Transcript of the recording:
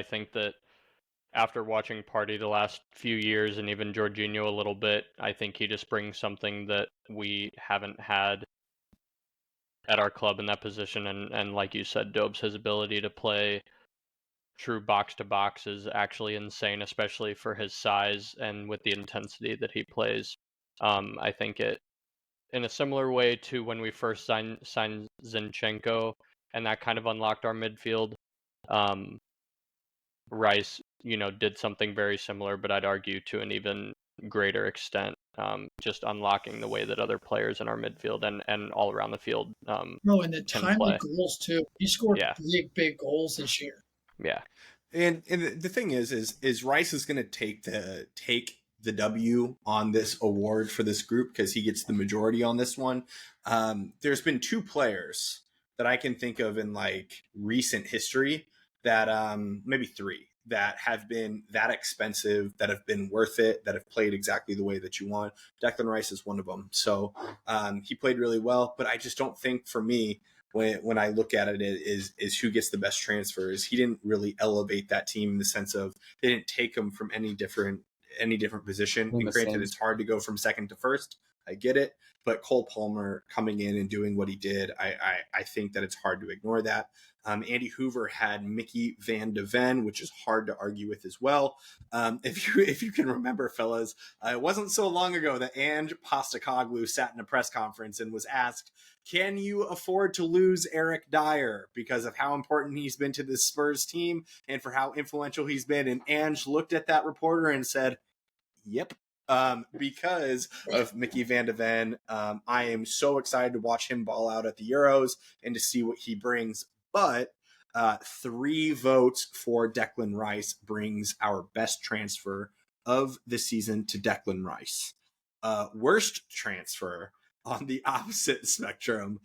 think that after watching Party the last few years and even Jorginho a little bit, I think he just brings something that we haven't had at our club in that position. And like you said, Dobes, his ability to play true box to box is actually insane, especially for his size and with the intensity that he plays. I think it, in a similar way to when we first signed Zinchenko, and that kind of unlocked our midfield. Um, Rice, did something very similar, but I'd argue to an even greater extent, just unlocking the way that other players in our midfield and all around the field No, and the can timely play. goals too. He scored Yeah, big goals this year. yeah, And the thing is Rice is going to take the W on this award for this group because he gets the majority on this one. There's been two players that I can think of in like recent history that maybe three that have been that expensive, that have been worth it, that have played exactly the way that you want. Declan Rice is one of them. So he played really well, but I just don't think for me when I look at it is who gets the best transfers. He didn't really elevate that team in the sense of they didn't take him from any different position. And granted, it's hard to go from second to first. I get it, but Cole Palmer coming in and doing what he did, I think that it's hard to ignore that. Andy Hoover had Mickey Van de Ven, which is hard to argue with as well. If you can remember, fellas, it wasn't so long ago that Ange Postecoglou sat in a press conference and was asked, can you afford to lose Eric Dyer because of how important he's been to this Spurs team and for how influential he's been? And Ange looked at that reporter and said, yep. Because of Mickey Van de Ven, I am so excited to watch him ball out at the Euros and to see what he brings. But 3 votes for Declan Rice brings our best transfer of the season to Declan Rice. Worst transfer on the opposite spectrum,